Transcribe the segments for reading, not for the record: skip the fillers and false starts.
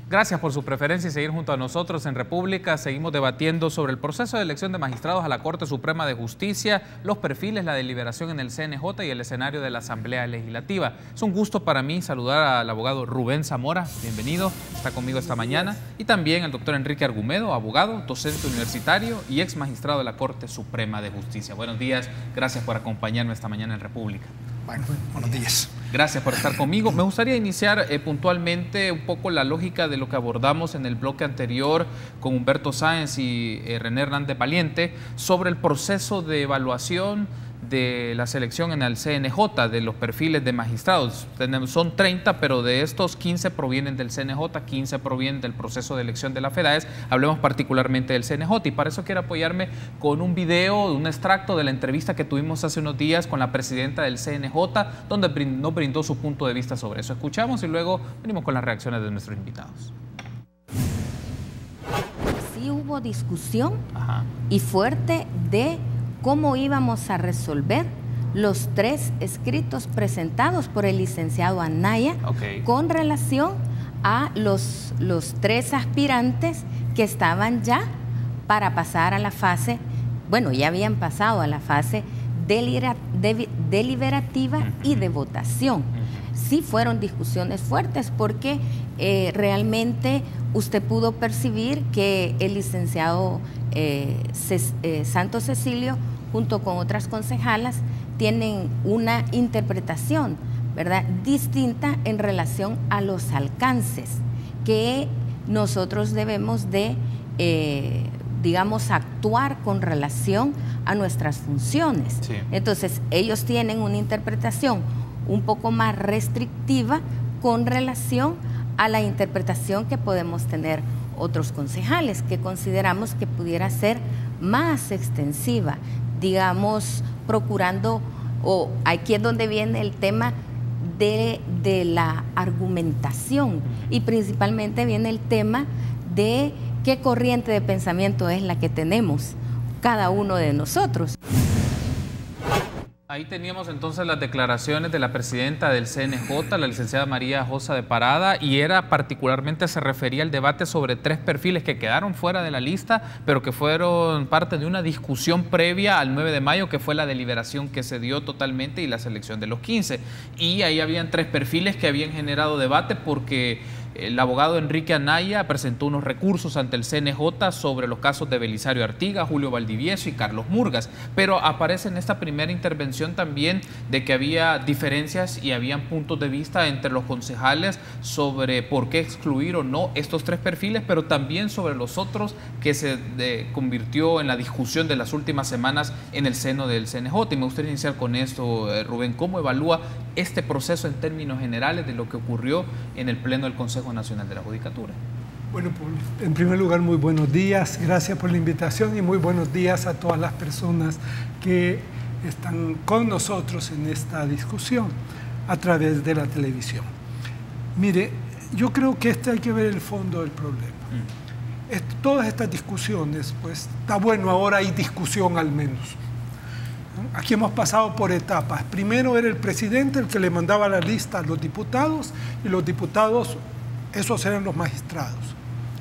Gracias por su preferencia y seguir junto a nosotros en República. Seguimos debatiendo sobre el proceso de elección de magistrados a la Corte Suprema de Justicia, los perfiles, la deliberación en el CNJ y el escenario de la Asamblea Legislativa. Es un gusto para mí saludar al abogado Rubén Zamora. Bienvenido, está conmigo esta mañana. Y también al doctor Enrique Argumedo, abogado, docente universitario y ex magistrado de la Corte Suprema de Justicia. Buenos días, gracias por acompañarme esta mañana en República. Bueno, buenos días. Gracias por estar conmigo. Me gustaría iniciar puntualmente un poco la lógica de lo que abordamos en el bloque anterior con Humberto Sáenz y René Hernández Valiente sobre el proceso de evaluación de la selección en el CNJ, de los perfiles de magistrados. Son 30, pero de estos 15 provienen del CNJ, 15 provienen del proceso de elección de la FEDAES. Hablemos particularmente del CNJ y para eso quiero apoyarme con un video, un extracto de la entrevista que tuvimos hace unos días con la presidenta del CNJ, donde nos brindó su punto de vista sobre eso. Escuchamos y luego venimos con las reacciones de nuestros invitados. Sí hubo discusión y fuerte de cómo íbamos a resolver los 3 escritos presentados por el licenciado Anaya con relación a los 3 aspirantes que estaban ya para pasar a la fase, bueno, ya habían pasado a la fase deliberativa y de votación. Sí fueron discusiones fuertes porque realmente usted pudo percibir que el licenciado Santos Cecilio, junto con otras concejalas, tienen una interpretación, ¿verdad?, distinta en relación a los alcances que nosotros debemos de, digamos, actuar con relación a nuestras funciones. Sí. Entonces, ellos tienen una interpretación un poco más restrictiva con relación a la interpretación que podemos tener otros concejales, que consideramos que pudiera ser más extensiva, digamos, procurando, o aquí es donde viene el tema de la argumentación y principalmente viene el tema de qué corriente de pensamiento es la que tenemos cada uno de nosotros. Ahí teníamos entonces las declaraciones de la presidenta del CNJ, la licenciada María Josa de Parada, y particularmente se refería al debate sobre 3 perfiles que quedaron fuera de la lista, pero que fueron parte de una discusión previa al 9 de mayo, que fue la deliberación que se dio totalmente y la selección de los 15. Y ahí habían 3 perfiles que habían generado debate porque el abogado Enrique Anaya presentó unos recursos ante el CNJ sobre los casos de Belisario Artigas, Julio Valdivieso y Carlos Murgas, pero aparece en esta primera intervención también de que había diferencias y habían puntos de vista entre los concejales sobre por qué excluir o no estos 3 perfiles, pero también sobre los otros que se convirtió en la discusión de las últimas semanas en el seno del CNJ. Y me gustaría iniciar con esto, Rubén, ¿cómo evalúa este proceso en términos generales de lo que ocurrió en el Pleno del Consejo Nacional de la Judicatura? Bueno, pues, en primer lugar, muy buenos días, gracias por la invitación y muy buenos días a todas las personas que están con nosotros en esta discusión a través de la televisión. Mire, yo creo que hay que ver el fondo del problema. Todas estas discusiones, pues está bueno, ahora hay discusión al menos. Aquí hemos pasado por etapas. Primero era el presidente el que le mandaba la lista a los diputados y los diputados, esos eran los magistrados,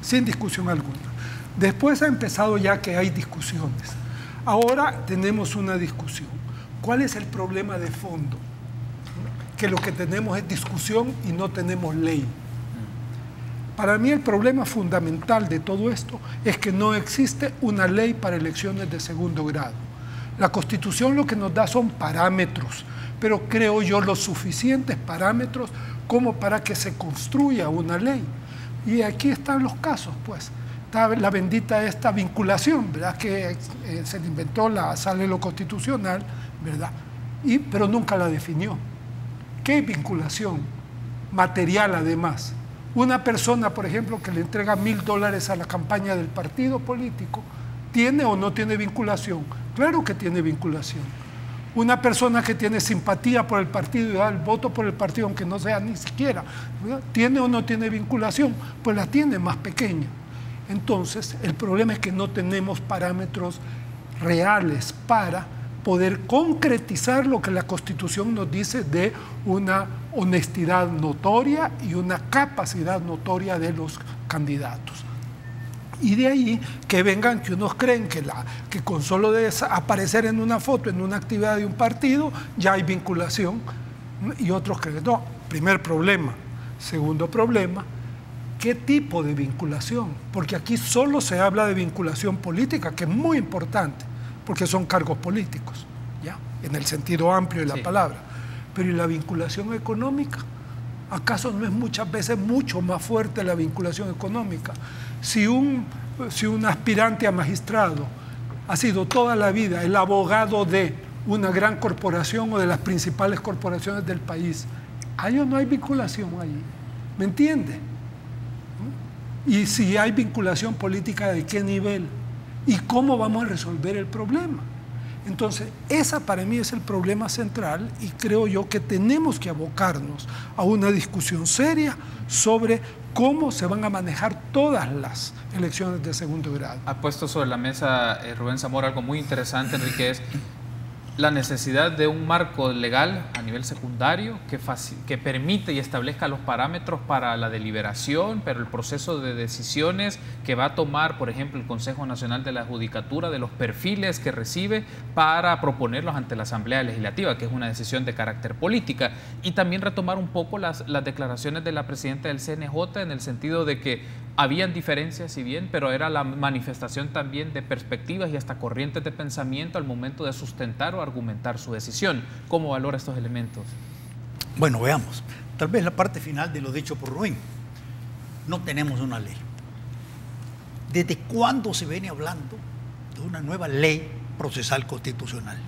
sin discusión alguna. Después ha empezado ya que hay discusiones. Ahora tenemos una discusión. ¿Cuál es el problema de fondo? Que lo que tenemos es discusión y no tenemos ley. Para mí el problema fundamental de todo esto es que no existe una ley para elecciones de segundo grado. La Constitución lo que nos da son parámetros, pero creo yo los suficientes parámetros como para que se construya una ley. Y aquí están los casos, pues. Está la bendita esta vinculación, ¿verdad? Que se le inventó la sala de lo constitucional, ¿verdad? Pero nunca la definió. ¿Qué vinculación? Material, además. Una persona, por ejemplo, que le entrega $1000 a la campaña del partido político, ¿tiene o no tiene vinculación? Claro que tiene vinculación. Una persona que tiene simpatía por el partido y da el voto por el partido, aunque no sea ni siquiera, ¿verdad?, ¿tiene o no tiene vinculación? Pues la tiene más pequeña. Entonces, el problema es que no tenemos parámetros reales para poder concretizar lo que la Constitución nos dice de una honestidad notoria y una capacidad notoria de los candidatos. Y de ahí que vengan que unos creen que con solo aparecer en una foto, en una actividad de un partido, ya hay vinculación, y otros creen que no. Primer problema. Segundo problema, ¿qué tipo de vinculación? Porque aquí solo se habla de vinculación política, que es muy importante, porque son cargos políticos, ¿ya? En el sentido amplio de la palabra. Pero ¿y la vinculación económica? ¿Acaso no es muchas veces mucho más fuerte la vinculación económica? Si un aspirante a magistrado ha sido toda la vida el abogado de una gran corporación o de las principales corporaciones del país, ¿hay o no hay vinculación ahí? ¿Me entiende? Y si hay vinculación política, ¿de qué nivel? ¿Y cómo vamos a resolver el problema? Entonces, esa para mí es el problema central y creo yo que tenemos que abocarnos a una discusión seria sobre cómo se van a manejar todas las elecciones de segundo grado. Ha puesto sobre la mesa Rubén Zamora algo muy interesante, Enrique, es la necesidad de un marco legal a nivel secundario que permite y establezca los parámetros para la deliberación, pero el proceso de decisiones que va a tomar, por ejemplo, el Consejo Nacional de la Judicatura, de los perfiles que recibe para proponerlos ante la Asamblea Legislativa, que es una decisión de carácter política, y también retomar un poco las declaraciones de la presidenta del CNJ en el sentido de que habían diferencias, si bien, pero era la manifestación también de perspectivas y hasta corrientes de pensamiento al momento de sustentar o argumentar su decisión. ¿Cómo valora estos elementos? Bueno, veamos. Tal vez la parte final de lo dicho por Rubén. No tenemos una ley. ¿Desde cuándo se viene hablando de una nueva ley procesal constitucional?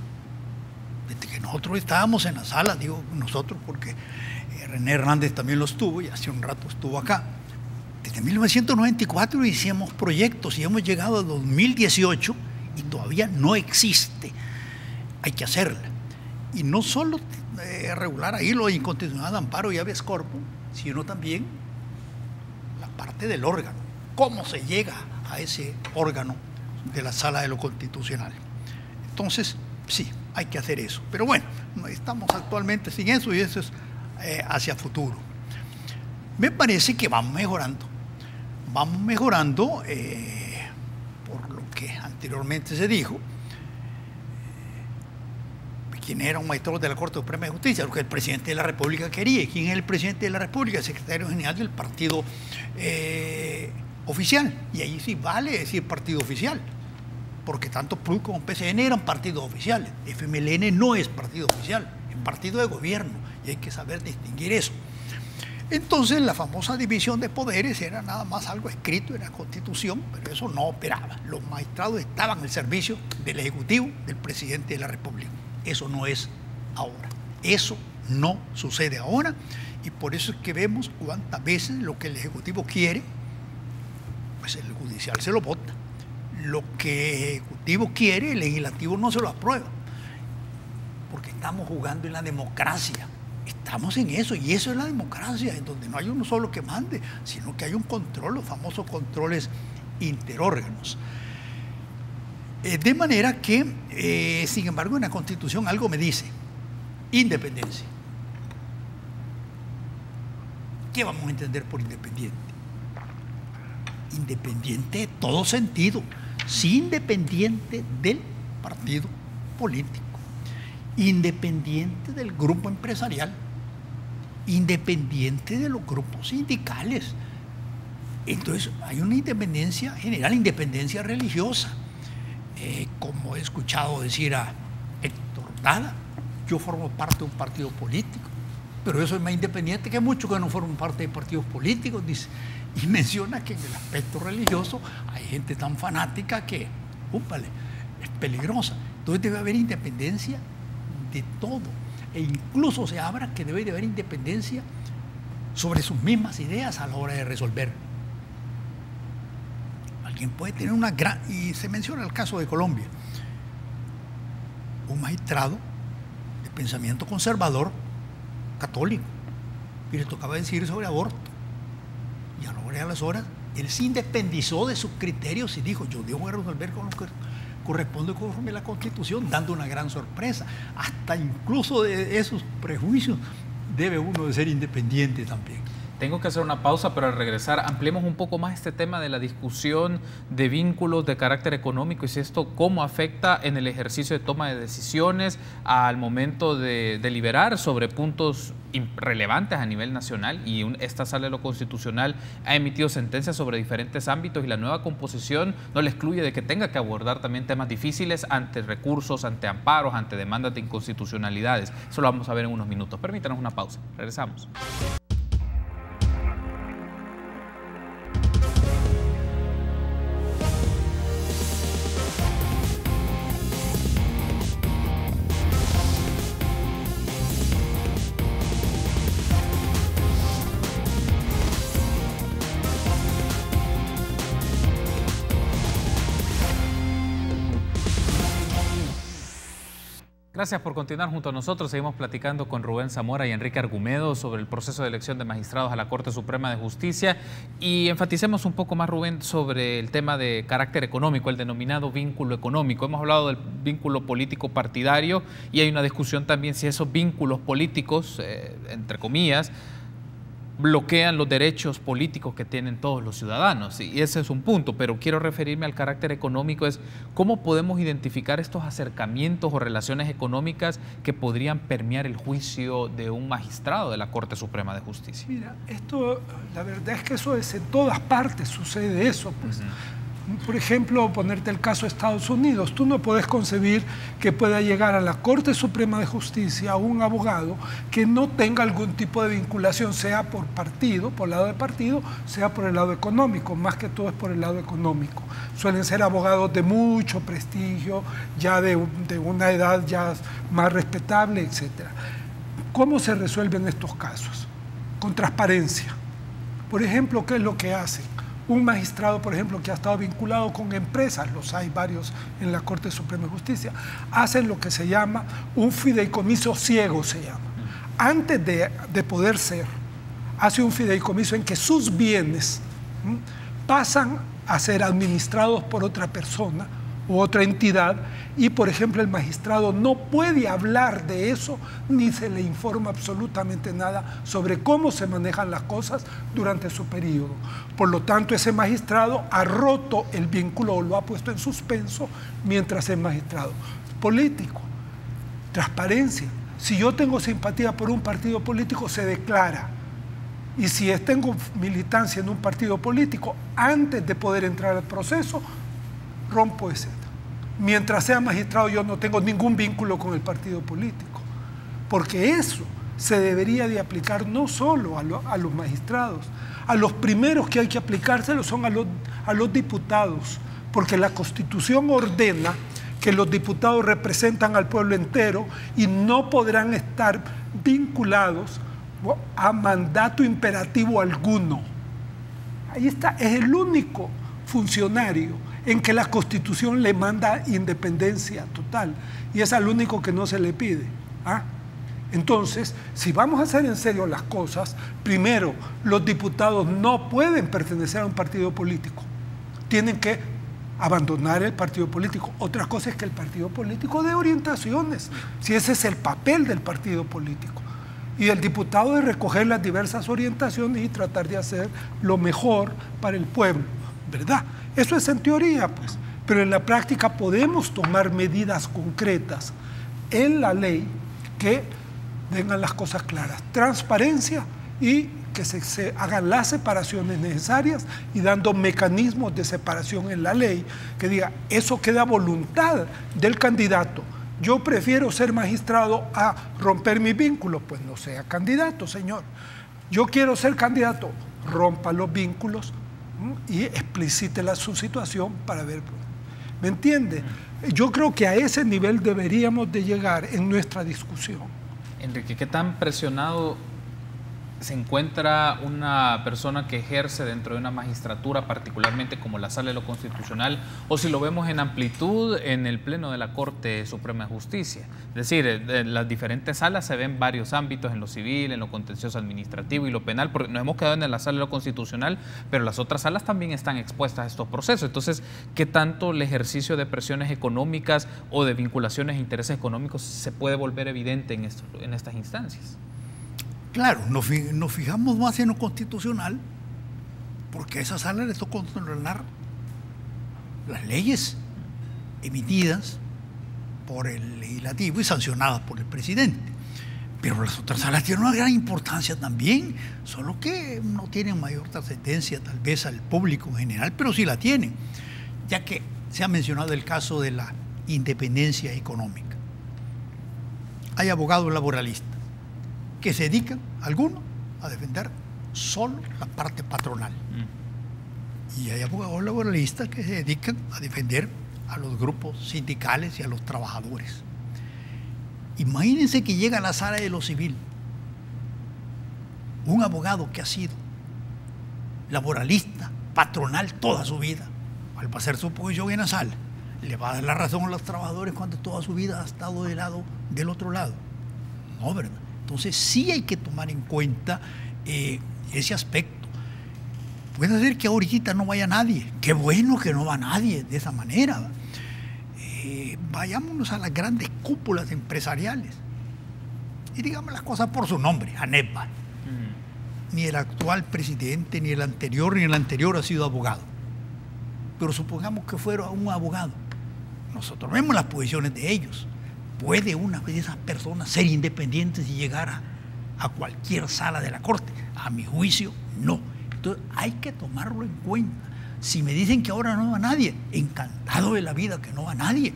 Desde que nosotros estábamos en la sala, digo nosotros porque René Hernández también lo estuvo y hace un rato estuvo acá. Desde 1994 hicimos proyectos y hemos llegado a 2018 y todavía no existe. Hay que hacerla. Y no solo regular ahí lo inconstitucional de amparo y habeas corpus, sino también la parte del órgano. ¿Cómo se llega a ese órgano de la Sala de lo Constitucional? Entonces, sí, hay que hacer eso. Pero bueno, estamos actualmente sin eso y eso es hacia futuro. Me parece que vamos mejorando. Vamos mejorando por lo que anteriormente se dijo. ¿Quién era un magistrado de la Corte Suprema de Justicia? Lo que el presidente de la República quería. ¿Quién es el presidente de la República? El secretario general del partido oficial. Y ahí sí vale decir partido oficial, porque tanto PRU como PCN eran partidos oficiales. FMLN no es partido oficial, es partido de gobierno, y hay que saber distinguir eso. Entonces la famosa división de poderes era nada más algo escrito en la Constitución, pero eso no operaba. Los magistrados estaban al servicio del Ejecutivo, del presidente de la República. Eso no es ahora. Eso no sucede ahora, y por eso es que vemos cuántas veces lo que el Ejecutivo quiere, pues el Judicial se lo vota. Lo que el Ejecutivo quiere, el Legislativo no se lo aprueba, porque estamos jugando en la democracia. Estamos en eso, y eso es la democracia, en donde no hay uno solo que mande, sino que hay un control, los famosos controles interórganos. De manera que, sin embargo, en la Constitución algo me dice: independencia. ¿Qué vamos a entender por independiente? Independiente de todo sentido, sí, independiente del partido político, independiente del grupo empresarial, independiente de los grupos sindicales. Entonces hay una independencia general, independencia religiosa. Como he escuchado decir a Héctor Dada, yo formo parte de un partido político, pero yo soy más independiente que muchos que no forman parte de partidos políticos, dice. Y menciona que en el aspecto religioso hay gente tan fanática que, úpale, es peligrosa. Entonces debe haber independencia de todo, e incluso se habla que debe de haber independencia sobre sus mismas ideas a la hora de resolver. Alguien puede tener una gran, y se menciona el caso de Colombia, un magistrado de pensamiento conservador católico, y le tocaba decir sobre aborto, y a la hora de las horas él se independizó de sus criterios y dijo: yo debo resolver con corresponde conforme a la Constitución, dando una gran sorpresa. Hasta incluso de esos prejuicios debe uno de ser independiente también. Tengo que hacer una pausa, pero al regresar ampliemos un poco más este tema de la discusión de vínculos de carácter económico y si esto cómo afecta en el ejercicio de toma de decisiones al momento de deliberar sobre puntos relevantes a nivel nacional. Y esta Sala de lo Constitucional ha emitido sentencias sobre diferentes ámbitos y la nueva composición no le excluye de que tenga que abordar también temas difíciles ante recursos, ante amparos, ante demandas de inconstitucionalidades. Eso lo vamos a ver en unos minutos. Permítanos una pausa. Regresamos. Gracias por continuar junto a nosotros. Seguimos platicando con Rubén Zamora y Enrique Argumedo sobre el proceso de elección de magistrados a la Corte Suprema de Justicia. Y enfaticemos un poco más, Rubén, sobre el tema de carácter económico, el denominado vínculo económico. Hemos hablado del vínculo político partidario y hay una discusión también si esos vínculos políticos, entre comillas, bloquean los derechos políticos que tienen todos los ciudadanos. Y ese es un punto, pero quiero referirme al carácter económico, es cómo podemos identificar estos acercamientos o relaciones económicas que podrían permear el juicio de un magistrado de la Corte Suprema de Justicia. Mira, esto, la verdad es que eso es en todas partes, sucede eso, pues. Por ejemplo, ponerte el caso de Estados Unidos. Tú no puedes concebir que pueda llegar a la Corte Suprema de Justicia un abogado que no tenga algún tipo de vinculación, sea por partido, por el lado de partido, sea por el lado económico. Más que todo es por el lado económico. Suelen ser abogados de mucho prestigio, ya de una edad ya más respetable, etc. ¿Cómo se resuelven estos casos? Con transparencia. Por ejemplo, ¿qué es lo que hacen? Un magistrado, por ejemplo, que ha estado vinculado con empresas, los hay varios en la Corte Suprema de Justicia, hacen lo que se llama un fideicomiso ciego, se llama. Antes de poder ser, hace un fideicomiso en que sus bienes pasan a ser administrados por otra persona u otra entidad y, por ejemplo, el magistrado no puede hablar de eso ni se le informa absolutamente nada sobre cómo se manejan las cosas durante su periodo. Por lo tanto, ese magistrado ha roto el vínculo o lo ha puesto en suspenso mientras es magistrado. Político, transparencia. Si yo tengo simpatía por un partido político, se declara. Y si tengo militancia en un partido político, antes de poder entrar al proceso, rompo ese. Mientras sea magistrado yo no tengo ningún vínculo con el partido político, porque eso se debería de aplicar no solo a los magistrados, a los primeros que hay que aplicárselo son a los diputados, porque la Constitución ordena que los diputados representan al pueblo entero y no podrán estar vinculados a mandato imperativo alguno. Ahí está, es el único funcionario en que la Constitución le manda independencia total y es al único que no se le pide. Entonces, si vamos a hacer en serio las cosas, primero, los diputados no pueden pertenecer a un partido político, tienen que abandonar el partido político. Otra cosa es que el partido político dé orientaciones, si ese es el papel del partido político. Y el diputado de recoger las diversas orientaciones y tratar de hacer lo mejor para el pueblo, ¿verdad? Eso es en teoría, pues, pero en la práctica podemos tomar medidas concretas en la ley que tengan las cosas claras, transparencia y que se hagan las separaciones necesarias y dando mecanismos de separación en la ley, que diga, eso queda a voluntad del candidato. Yo prefiero ser magistrado a romper mis vínculos, pues no sea candidato, señor. Yo quiero ser candidato, rompa los vínculos y explicite su situación para ver. ¿Me entiende? Yo creo que a ese nivel deberíamos de llegar en nuestra discusión. Enrique, ¿qué tan presionado se encuentra una persona que ejerce dentro de una magistratura, particularmente como la Sala de lo Constitucional, o si lo vemos en amplitud en el Pleno de la Corte Suprema de Justicia. Es decir, en las diferentes salas se ven varios ámbitos, en lo civil, en lo contencioso administrativo y lo penal, porque nos hemos quedado en la Sala de lo Constitucional, pero las otras salas también están expuestas a estos procesos. Entonces, ¿qué tanto el ejercicio de presiones económicas o de vinculaciones e intereses económicos se puede volver evidente en estas instancias? Claro, nos fijamos más en lo constitucional porque a esa sala le tocó controlar las leyes emitidas por el legislativo y sancionadas por el presidente. Pero las otras salas tienen una gran importancia también, solo que no tienen mayor trascendencia tal vez al público en general, pero sí la tienen, ya que se ha mencionado el caso de la independencia económica. Hay abogados laboralistas que se dedican, algunos, a defender solo la parte patronal. Y hay abogados laboralistas que se dedican a defender a los grupos sindicales y a los trabajadores. Imagínense que llega a la sala de lo civil un abogado que ha sido laboralista, patronal toda su vida. Al pasar su posición en la sala, le va a dar la razón a los trabajadores cuando toda su vida ha estado del otro lado. No, ¿verdad? Entonces sí hay que tomar en cuenta ese aspecto. Puede ser que ahorita no vaya nadie. Qué bueno que no va nadie de esa manera. Vayámonos a las grandes cúpulas empresariales y digamos las cosas por su nombre, ANEPA. Ni el actual presidente, ni el anterior ha sido abogado. Pero supongamos que fuera un abogado. Nosotros vemos las posiciones de ellos. ¿Puede una de esas personas ser independientes y llegar a cualquier sala de la Corte? A mi juicio, no. Entonces hay que tomarlo en cuenta. Si me dicen que ahora no va nadie, encantado de la vida que no va nadie.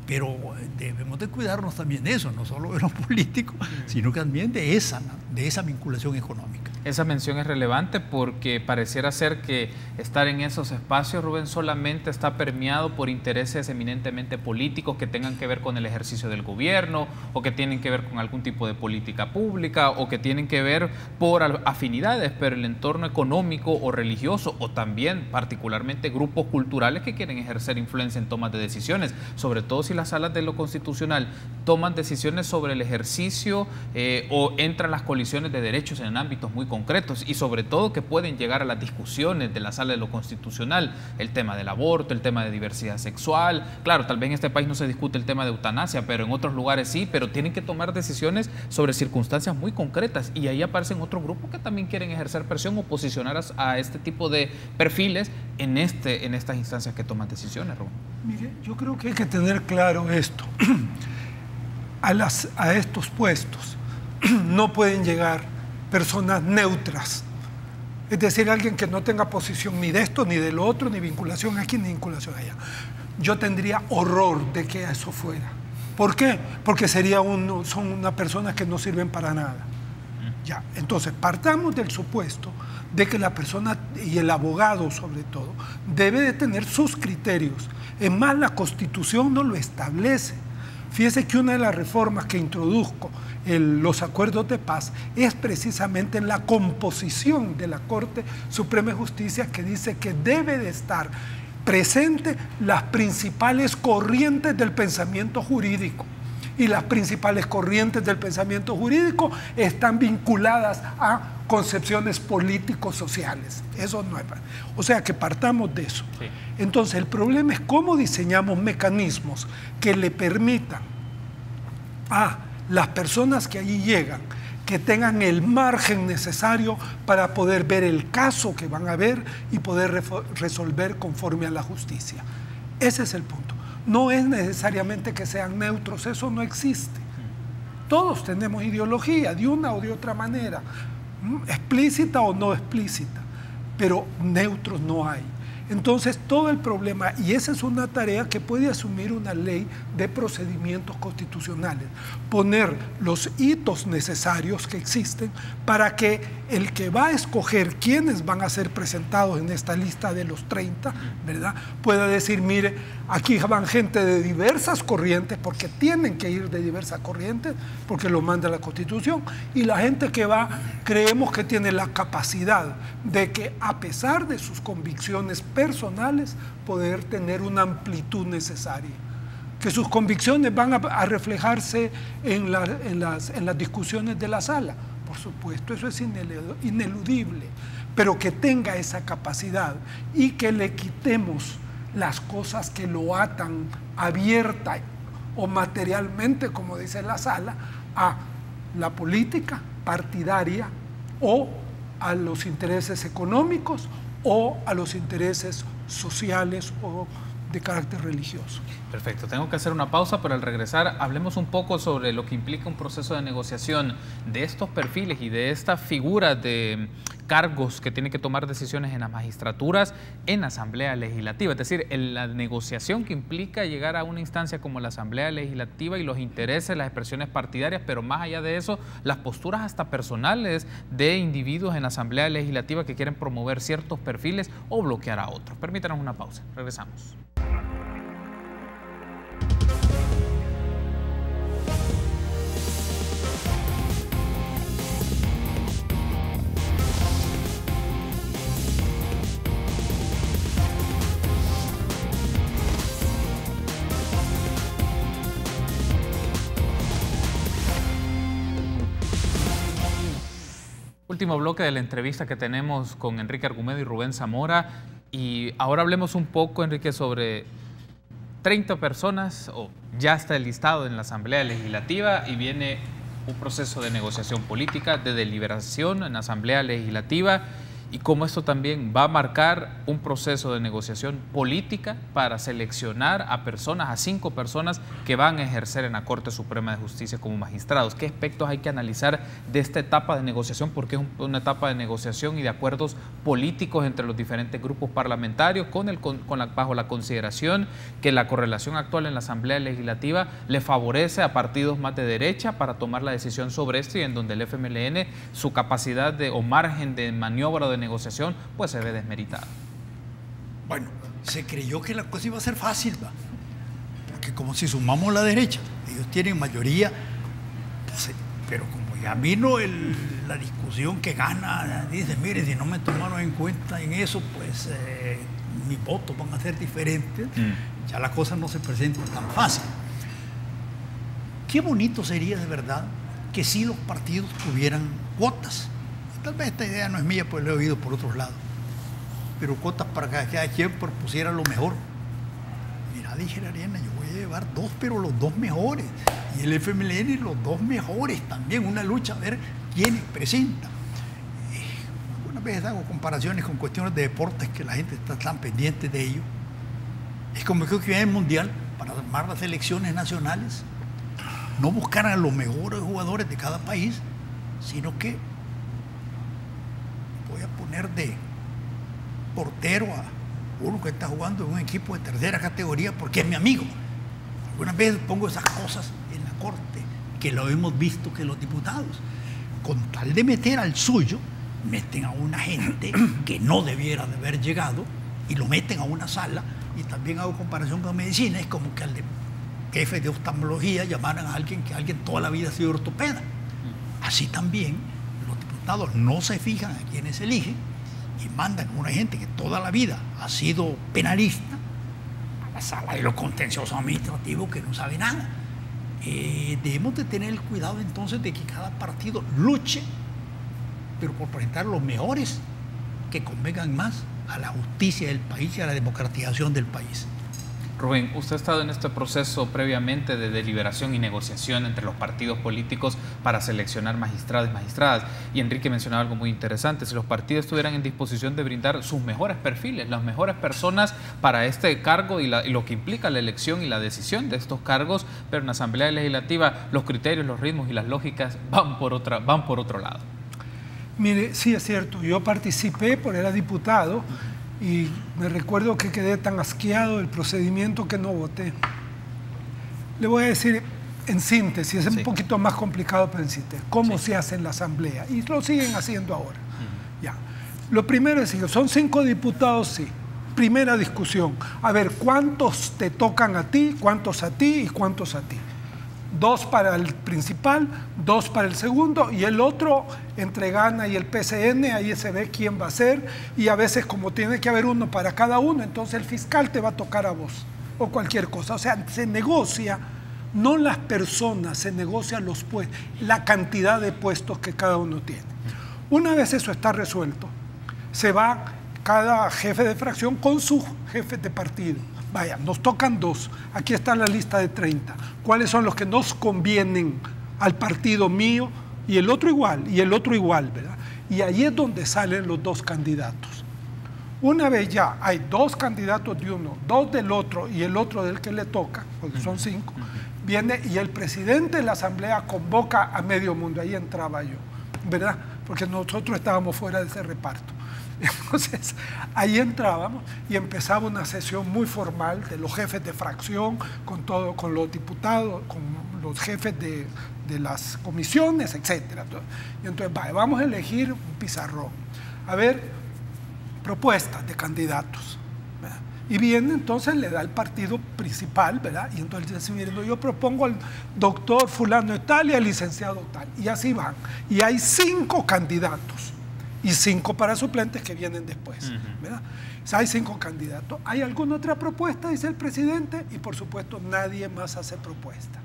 Pero debemos de cuidarnos también de eso, no solo de los políticos, sino también de esa vinculación económica. Esa mención es relevante porque pareciera ser que estar en esos espacios, Rubén, solamente está permeado por intereses eminentemente políticos que tengan que ver con el ejercicio del gobierno o que tienen que ver con algún tipo de política pública o que tienen que ver por afinidades, pero el entorno económico o religioso o también particularmente grupos culturales que quieren ejercer influencia en tomas de decisiones, sobre todo si las salas de lo constitucional toman decisiones sobre el ejercicio o entran las colisiones de derechos en ámbitos muy concretos y sobre todo que pueden llegar a las discusiones de la sala de lo constitucional, el tema del aborto, el tema de diversidad sexual. Claro, tal vez en este país no se discute el tema de eutanasia, pero en otros lugares sí, pero tienen que tomar decisiones sobre circunstancias muy concretas y ahí aparecen otros grupos que también quieren ejercer presión o posicionar a este tipo de perfiles en estas instancias que toman decisiones, Rubén. Mire, yo creo que hay que tener claro esto. A estos puestos no pueden llegar personas neutras, es decir, alguien que no tenga posición ni de esto, ni de lo otro, ni vinculación aquí, ni vinculación allá. Yo tendría horror de que eso fuera. ¿Por qué? Porque son unas personas que no sirven para nada. Ya, entonces, partamos del supuesto de que la persona, y el abogado sobre todo, debe de tener sus criterios. Es más, la Constitución no lo establece. Fíjese que una de las reformas que introduzco los acuerdos de paz es precisamente en la composición de la Corte Suprema de Justicia, que dice que debe de estar presente las principales corrientes del pensamiento jurídico. Y las principales corrientes del pensamiento jurídico están vinculadas a concepciones políticos-sociales. Eso no es. O sea, que partamos de eso. Sí. Entonces, el problema es cómo diseñamos mecanismos que le permitan a las personas que allí llegan que tengan el margen necesario para poder ver el caso que van a ver y poder resolver conforme a la justicia. Ese es el punto. No es necesariamente que sean neutros, eso no existe. Todos tenemos ideología de una o de otra manera, explícita o no explícita, pero neutros no hay. Entonces, todo el problema, y esa es una tarea que puede asumir una ley de procedimientos constitucionales, poner los hitos necesarios que existen para que el que va a escoger quiénes van a ser presentados en esta lista de los 30, ¿verdad?, pueda decir, mire, aquí van gente de diversas corrientes, porque tienen que ir de diversas corrientes, porque lo manda la Constitución, y la gente que va, creemos que tiene la capacidad de que, a pesar de sus convicciones personales, poder tener una amplitud necesaria. Que sus convicciones van a reflejarse en las discusiones de la sala. Por supuesto, eso es ineludible, pero que tenga esa capacidad y que le quitemos las cosas que lo atan abierta o materialmente, como dice la sala, a la política partidaria o a los intereses económicos o a los intereses sociales o de carácter religioso. Perfecto, tengo que hacer una pausa, pero al regresar hablemos un poco sobre lo que implica un proceso de negociación de estos perfiles y de esta figura de cargos que tienen que tomar decisiones en las magistraturas en la Asamblea Legislativa, es decir, en la negociación que implica llegar a una instancia como la Asamblea Legislativa y los intereses, las expresiones partidarias, pero más allá de eso, las posturas hasta personales de individuos en la Asamblea Legislativa que quieren promover ciertos perfiles o bloquear a otros. Permítanos una pausa, regresamos. Último bloque de la entrevista que tenemos con Enrique Argumedo y Rubén Zamora, y ahora hablemos un poco, Enrique, sobre 30 personas, o ya está el listado en la Asamblea Legislativa y viene un proceso de negociación política, de deliberación en la Asamblea Legislativa, y cómo esto también va a marcar un proceso de negociación política para seleccionar a personas, a 5 personas que van a ejercer en la Corte Suprema de Justicia como magistrados. ¿Qué aspectos hay que analizar de esta etapa de negociación? Porque es una etapa de negociación y de acuerdos políticos entre los diferentes grupos parlamentarios bajo la consideración que la correlación actual en la Asamblea Legislativa le favorece a partidos más de derecha para tomar la decisión sobre esto, y en donde el FMLN, su capacidad o margen de maniobra o de negociación, pues se ve desmeritada. Bueno, se creyó que la cosa iba a ser fácil, ¿va? Porque como si sumamos la derecha, ellos tienen mayoría, pues, pero como ya vino la discusión que gana, dice, mire, si no me tomaron en cuenta en eso, pues mis votos van a ser diferentes, ya la cosa no se presenta tan fácil. Qué bonito sería de verdad que si los partidos tuvieran cuotas. Tal vez esta idea no es mía, pues lo he oído por otros lados. Pero cuotas para que cada quien propusiera lo mejor. Mira, dije Arena, yo voy a llevar 2, pero los 2 mejores. Y el FMLN los 2 mejores también. Una lucha a ver quiénes presenta. Algunas veces hago comparaciones con cuestiones de deportes que la gente está tan pendiente de ello. Es como que en el Mundial, para armar las selecciones nacionales, no buscaran a los mejores jugadores de cada país, sino que voy a poner de portero a uno que está jugando en un equipo de tercera categoría porque es mi amigo. Algunas veces pongo esas cosas en la Corte, que lo hemos visto que los diputados, con tal de meter al suyo, meten a una gente que no debiera de haber llegado y lo meten a una sala. Y también hago comparación con medicina, es como que al jefe de oftalmología llamaran a alguien que alguien toda la vida ha sido ortopeda. Así también los diputados no se fijan a quienes eligen y mandan a una gente que toda la vida ha sido penalista a la sala de los contenciosos administrativos que no sabe nada. Debemos de tener el cuidado entonces de que cada partido luche, pero por presentar los mejores que convengan más a la justicia del país y a la democratización del país. Rubén, usted ha estado en este proceso previamente de deliberación y negociación entre los partidos políticos para seleccionar magistrados y magistradas. Y Enrique mencionaba algo muy interesante: si los partidos estuvieran en disposición de brindar sus mejores perfiles, las mejores personas para este cargo y lo que implica la elección y la decisión de estos cargos, pero en la Asamblea Legislativa los criterios, los ritmos y las lógicas van por otro lado. Mire, sí es cierto, yo participé, era diputado, y me recuerdo que quedé tan asqueado del procedimiento que no voté. Le voy a decir en síntesis, es un poquito más complicado, pero en síntesis, cómo se hace en la Asamblea, y lo siguen haciendo ahora. Ya. Lo primero es, son 5 diputados, sí. Primera discusión, a ver, ¿cuántos te tocan a ti, cuántos a ti y cuántos a ti? 2 para el principal, 2 para el segundo, y el otro entre Gana y el PCN, ahí se ve quién va a ser, y a veces como tiene que haber uno para cada uno, entonces el fiscal te va a tocar a vos, o cualquier cosa. O sea, se negocia, no las personas, se negocia los puestos, la cantidad de puestos que cada uno tiene. Una vez eso está resuelto, se va cada jefe de fracción con su jefe de partido. Vaya, nos tocan 2. Aquí está la lista de 30. ¿Cuáles son los que nos convienen al partido mío? Y el otro igual, y el otro igual, ¿verdad? Y ahí es donde salen los 2 candidatos. Una vez ya hay 2 candidatos de uno, 2 del otro y el otro del que le toca, porque son 5, viene y el presidente de la Asamblea convoca a medio mundo. Ahí entraba yo, ¿verdad? Porque nosotros estábamos fuera de ese reparto. Entonces, ahí entrábamos y empezaba una sesión muy formal de los jefes de fracción, con los diputados, con los jefes de las comisiones, etc. Y entonces, vamos a elegir un pizarrón. A ver, propuestas de candidatos, ¿verdad? Y viene, entonces le da el partido principal, ¿verdad? Y entonces dice, miren, yo propongo al doctor fulano de tal y al licenciado tal. Y así van. Y hay 5 candidatos. Y 5 para suplentes que vienen después, ¿verdad? O sea, hay 5 candidatos. ¿Hay alguna otra propuesta? Dice el presidente, y por supuesto nadie más hace propuesta.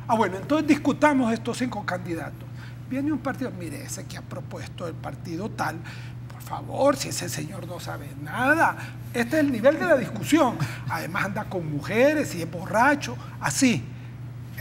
Bueno, entonces discutamos estos 5 candidatos. Viene un partido, mire, ese que ha propuesto el partido tal, por favor, si ese señor no sabe nada. Este es el nivel de la discusión. Además anda con mujeres y es borracho, así.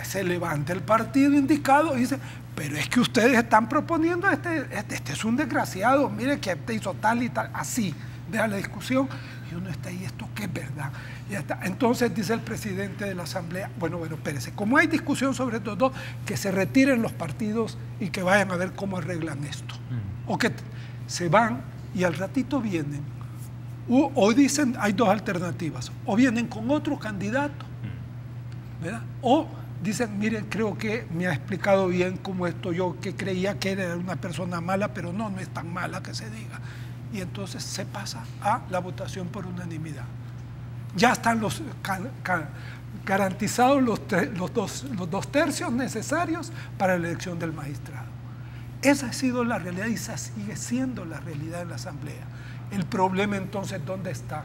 Se levanta el partido indicado y dice, pero es que ustedes están proponiendo este es un desgraciado, mire que te hizo tal y tal, así, vea la discusión, y uno está ahí, ¿esto qué es verdad? Y ya está. Entonces dice el presidente de la Asamblea, bueno, espérese, como hay discusión sobre estos 2, que se retiren los partidos y que vayan a ver cómo arreglan esto. O que se van y al ratito vienen, o dicen, hay 2 alternativas, o vienen con otro candidato, ¿verdad? O dicen, miren, creo que me ha explicado bien cómo esto, yo que creía que era una persona mala, pero no es tan mala que se diga. Y entonces se pasa a la votación por unanimidad. Ya están garantizados los dos tercios necesarios para la elección del magistrado. Esa ha sido la realidad y esa sigue siendo la realidad en la Asamblea. El problema entonces, ¿dónde está?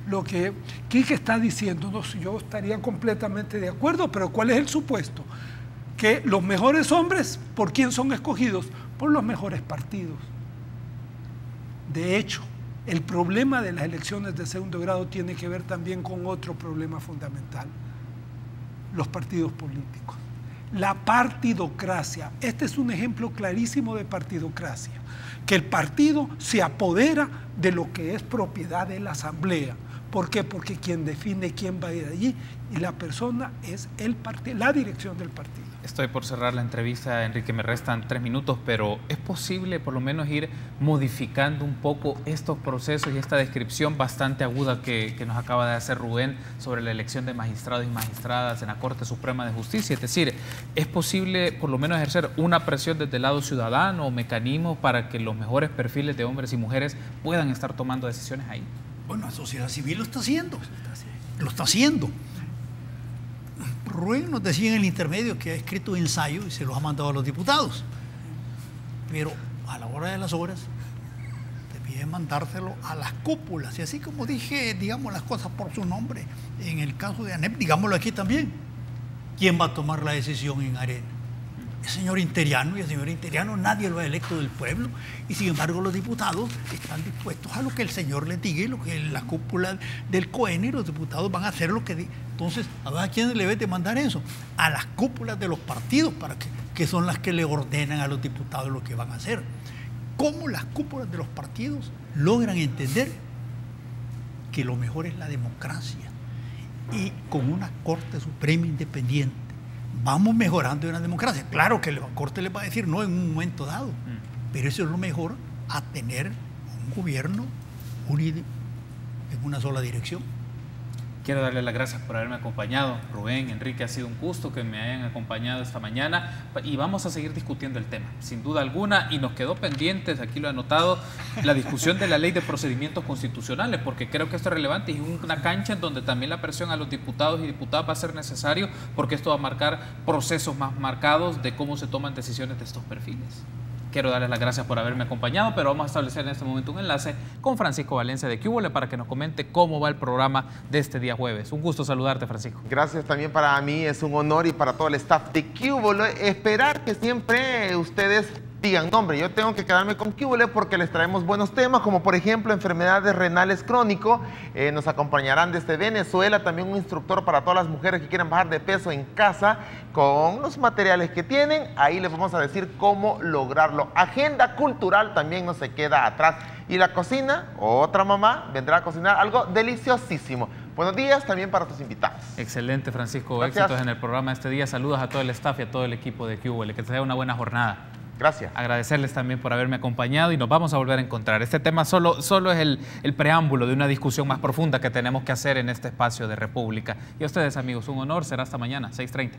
Lo que Quique está diciendo, yo estaría completamente de acuerdo, pero ¿cuál es el supuesto? Que los mejores hombres, ¿por quién son escogidos? Por los mejores partidos. De hecho, el problema de las elecciones de segundo grado tiene que ver también con otro problema fundamental: los partidos políticos. La partidocracia. Este es un ejemplo clarísimo de partidocracia. Que el partido se apodera de lo que es propiedad de la Asamblea. ¿Por qué? Porque quien define quién va a ir allí y la persona es el partido, la dirección del partido. Estoy por cerrar la entrevista, Enrique, me restan 3 minutos, pero ¿es posible por lo menos ir modificando un poco estos procesos y esta descripción bastante aguda que nos acaba de hacer Rubén sobre la elección de magistrados y magistradas en la Corte Suprema de Justicia? Es decir, ¿es posible por lo menos ejercer una presión desde el lado ciudadano o mecanismos para que los mejores perfiles de hombres y mujeres puedan estar tomando decisiones ahí? Bueno, la sociedad civil lo está haciendo. Lo está haciendo. Rubén nos decía en el intermedio que ha escrito ensayos y se los ha mandado a los diputados. Pero a la hora de las horas te piden mandárselo a las cúpulas. Y así como dije, digamos las cosas por su nombre, en el caso de ANEP, digámoslo aquí también. ¿Quién va a tomar la decisión en Arena? El señor Interiano, y el señor Interiano nadie lo ha electo del pueblo, y sin embargo los diputados están dispuestos a lo que el señor les diga, lo que la cúpula del COEN, y los diputados van a hacer lo que diga. Entonces, ¿a quién le debe de mandar eso? A las cúpulas de los partidos, para que son las que le ordenan a los diputados lo que van a hacer. ¿Cómo las cúpulas de los partidos logran entender que lo mejor es la democracia? Y con una Corte Suprema independiente vamos mejorando en la democracia. Claro que la Corte le va a decir no en un momento dado, pero eso es lo mejor a tener un gobierno unir en una sola dirección. Quiero darle las gracias por haberme acompañado. Rubén, Enrique, ha sido un gusto que me hayan acompañado esta mañana y vamos a seguir discutiendo el tema, sin duda alguna, y nos quedó pendientes, aquí lo he anotado, la discusión de la ley de procedimientos constitucionales, porque creo que esto es relevante y es una cancha en donde también la presión a los diputados y diputadas va a ser necesario, porque esto va a marcar procesos más marcados de cómo se toman decisiones de estos perfiles. Quiero darles las gracias por haberme acompañado, pero vamos a establecer en este momento un enlace con Francisco Valencia de Cúbole para que nos comente cómo va el programa de este día jueves. Un gusto saludarte, Francisco. Gracias también para mí, es un honor, y para todo el staff de Cúbole. Esperar que siempre ustedes digan, no, hombre, yo tengo que quedarme con Cúbole porque les traemos buenos temas, como por ejemplo enfermedades renales crónicas. Nos acompañarán desde Venezuela también un instructor para todas las mujeres que quieran bajar de peso en casa con los materiales que tienen. Ahí les vamos a decir cómo lograrlo. Agenda cultural también no se queda atrás. Y la cocina, otra mamá vendrá a cocinar algo deliciosísimo. Buenos días también para tus invitados. Excelente, Francisco. Gracias. Éxitos en el programa de este día. Saludos a todo el staff y a todo el equipo de Cúbole. Que te sea una buena jornada. Gracias. Agradecerles también por haberme acompañado y nos vamos a volver a encontrar. Este tema solo es el preámbulo de una discusión más profunda que tenemos que hacer en este espacio de República. Y a ustedes, amigos, un honor. Será hasta mañana, 6:30.